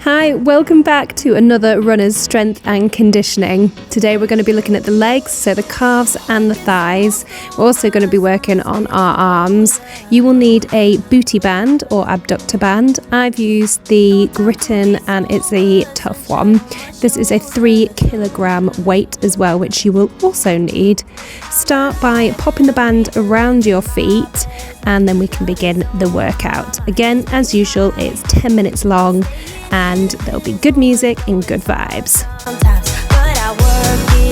Hi, welcome back to another runner's strength and conditioning. Today we're going to be looking at the legs, so the calves and the thighs. We're also going to be working on our arms. You will need a booty band or abductor band. I've used the Gritin and it's a tough one. This is a 3 kilogram weight as well, which you will also need. Start by popping the band around your feet and then we can begin the workout. Again, as usual, it's 10 minutes long and there'll be good music and good vibes.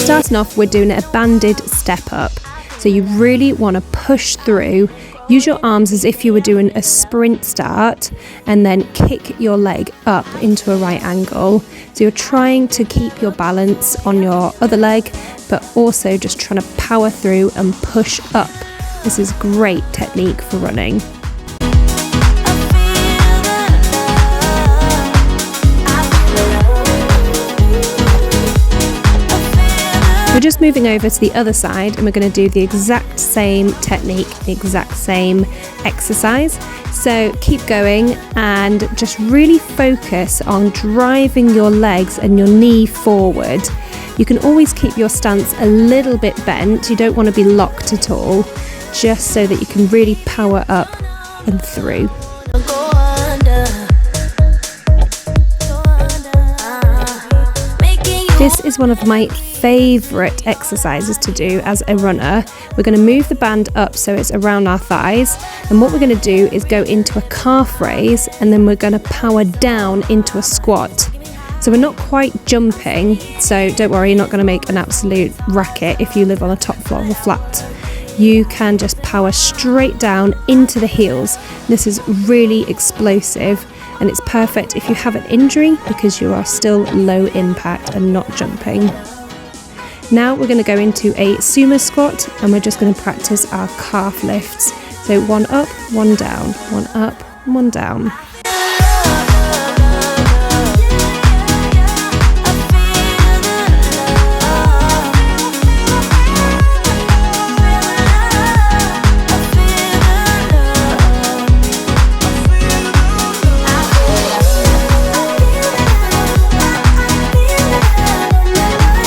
Starting off, we're doing a banded step up. So you really want to push through. Use your arms as if you were doing a sprint start and then kick your leg up into a right angle. So you're trying to keep your balance on your other leg, but also just trying to power through and push up. This is great technique for running. We're just moving over to the other side and we're going to do the exact same technique, the exact same exercise. So keep going and just really focus on driving your legs and your knee forward. You can always keep your stance a little bit bent. You don't want to be locked at all, just so that you can really power up and through. This is one of my favourite exercises to do as a runner. We're going to move the band up so it's around our thighs, and what we're going to do is go into a calf raise and then we're going to power down into a squat. So we're not quite jumping, so don't worry, you're not going to make an absolute racket if you live on the top floor of a flat. You can just power straight down into the heels. This is really explosive and it's perfect if you have an injury because you are still low impact and not jumping. Now we're going to go into a sumo squat and we're just going to practice our calf lifts. So one up, one down, one up, one down.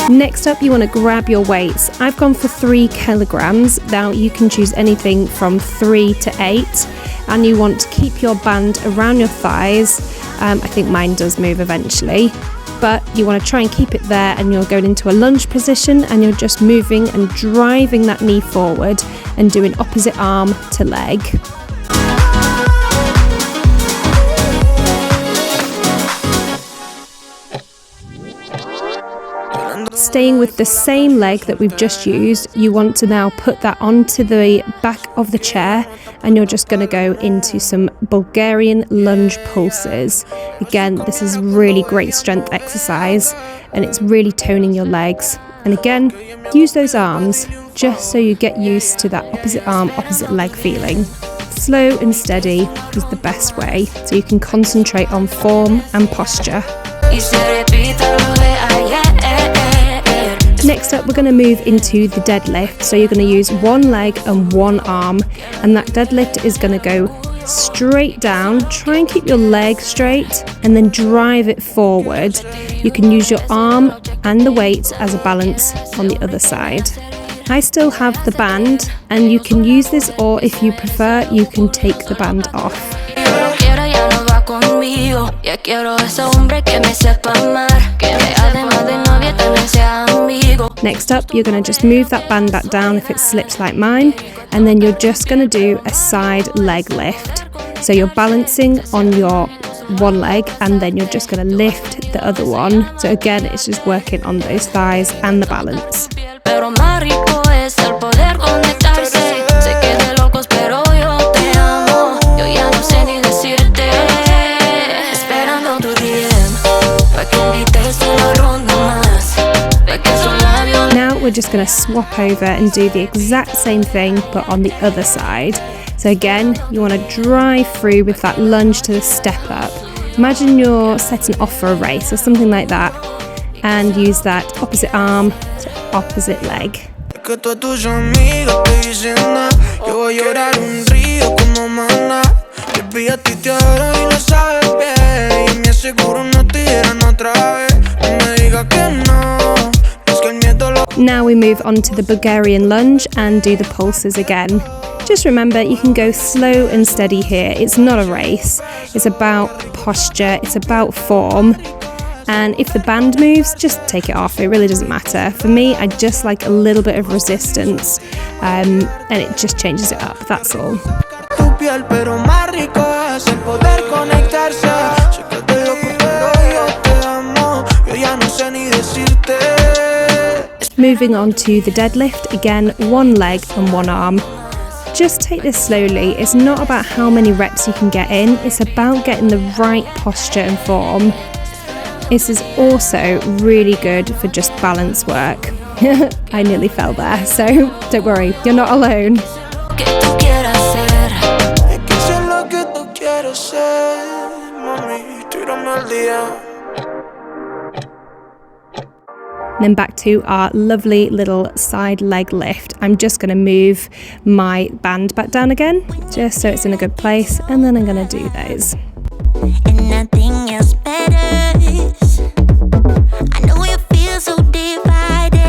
Next up, you want to grab your weights. I've gone for 3 kilograms. Now you can choose anything from 3 to 8, and you want to keep your band around your thighs. I think mine does move eventually, but you want to try and keep it there, and you're going into a lunge position and you're just moving and driving that knee forward and doing opposite arm to leg. Staying with the same leg that we've just used, you want to now put that onto the back of the chair and you're just going to go into some Bulgarian lunge pulses. Again, this is really great strength exercise and it's really toning your legs. And again, use those arms just so you get used to that opposite arm, opposite leg feeling. Slow and steady is the best way so you can concentrate on form and posture. Next up, we're going to move into the deadlift. So you're going to use one leg and one arm, and that deadlift is going to go straight down. Try and keep your leg straight and then drive it forward. You can use your arm and the weight as a balance on the other side. I still have the band, and you can use this, or if you prefer, you can take the band off. Next up, you're going to just move that band back down if it slips like mine, and then you're just going to do a side leg lift. So you're balancing on your one leg and then you're just going to lift the other one. So again, it's just working on those thighs and the balance. We're just going to swap over and do the exact same thing but on the other side. So again, you want to drive through with that lunge to the step up. Imagine you're setting off for a race or something like that, and use that opposite arm to opposite leg. Baby, a ti te adoro y lo sabes bien. Y me aseguro no te Now we move on to the Bulgarian lunge and do the pulses again. Just remember, you can go slow and steady here. It's not a race. It's about posture, it's about form. And if the band moves, just take it off. It really doesn't matter. For me, I just like a little bit of resistance, and it just changes it up, that's all. Moving on to the deadlift, again, one leg and one arm. Just take this slowly. It's not about how many reps you can get in, it's about getting the right posture and form. This is also really good for just balance work. I nearly fell there, so don't worry, you're not alone. Then back to our lovely little side leg lift. I'm just going to move my band back down again, just so it's in a good place, and then I'm going to do those. And nothing else matters. I know you feel so divided.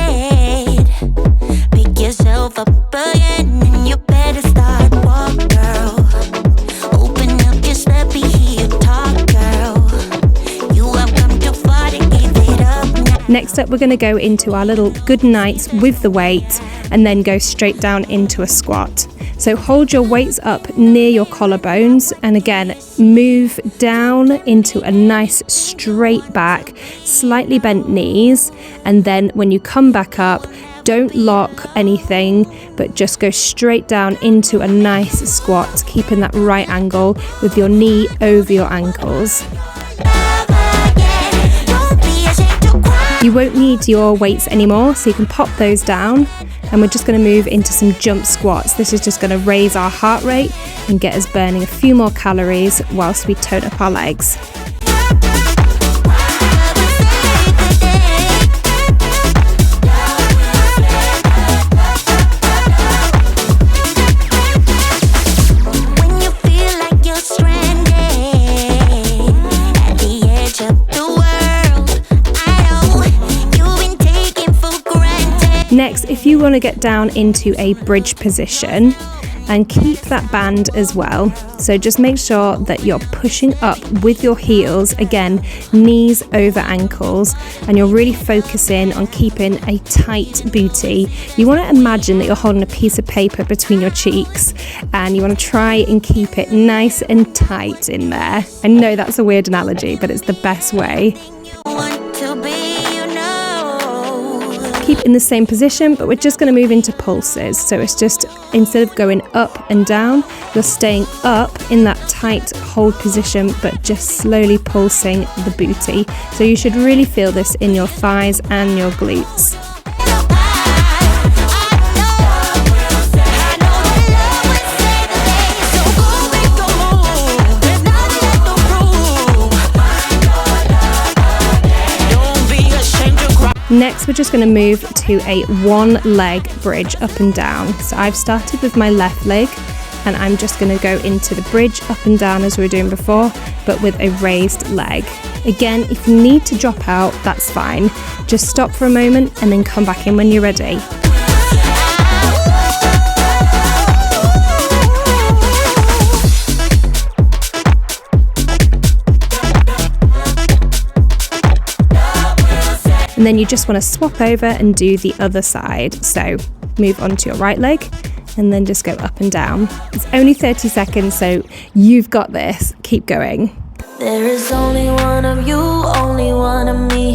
Pick yourself up again and you better start walk, girl. Open up, just let me hear you talk, girl. You have come too far to give it up now. Next up, we're going to go into our little good nights with the weight and then go straight down into a squat. So hold your weights up near your collarbones and again, move down into a nice straight back, slightly bent knees. And then when you come back up, don't lock anything, but just go straight down into a nice squat, keeping that right angle with your knee over your ankles. You won't need your weights anymore, so you can pop those down. And we're just going to move into some jump squats. This is just going to raise our heart rate and get us burning a few more calories whilst we tone up our legs. Next, if you want to get down into a bridge position and keep that band as well. So just make sure that you're pushing up with your heels, again, knees over ankles, and you're really focusing on keeping a tight booty. You want to imagine that you're holding a piece of paper between your cheeks and you want to try and keep it nice and tight in there. I know that's a weird analogy, but it's the best way. Keep in the same position, but we're just going to move into pulses. So it's just, instead of going up and down, you're staying up in that tight hold position, but just slowly pulsing the booty. So you should really feel this in your thighs and your glutes. Next, we're just going to move to a one leg bridge up and down. So I've started with my left leg and I'm just going to go into the bridge up and down as we were doing before, but with a raised leg. Again, if you need to drop out, that's fine. Just stop for a moment and then come back in when you're ready. And then you just want to swap over and do the other side. So move onto your right leg and then just go up and down. It's only 30 seconds, so you've got this. Keep going. There is only one of you, only one of me.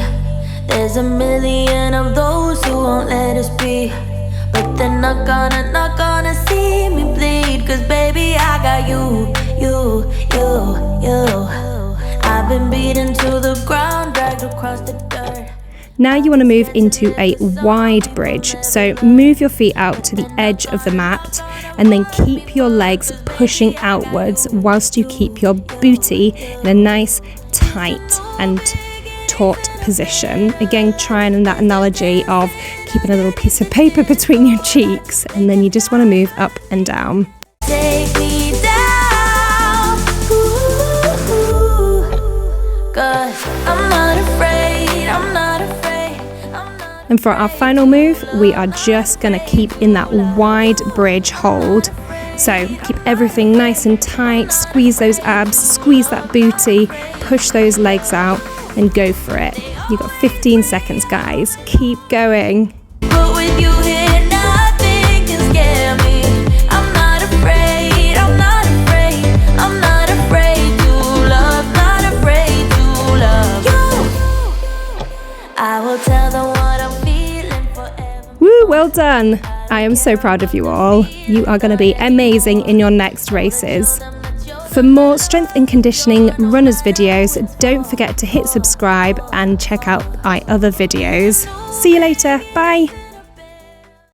There's a million of those who won't let us be. But they're not gonna see me bleed. Cause baby, I got you. I've been beaten to the ground, dragged across the dirt. Now you want to move into a wide bridge. So move your feet out to the edge of the mat and then keep your legs pushing outwards whilst you keep your booty in a nice, tight and taut position. Again, trying that analogy of keeping a little piece of paper between your cheeks, and then you just want to move up and down. Take me down, ooh, 'cause I'm not afraid, I'm not afraid, I'm not. And for our final move, we are just gonna keep in that wide bridge hold. So keep everything nice and tight, squeeze those abs, squeeze that booty, push those legs out and go for it. You've got 15 seconds, guys. Keep going. But with you here, nothing can scare me. I'm not afraid, I'm not afraid, I'm not afraid to love, not afraid to love you. I will tell the one I'm feeling forever. Woo, well done. I am so proud of you all. You are going to be amazing in your next races. For more strength and conditioning runners videos, don't forget to hit subscribe and check out my other videos. See you later. Bye.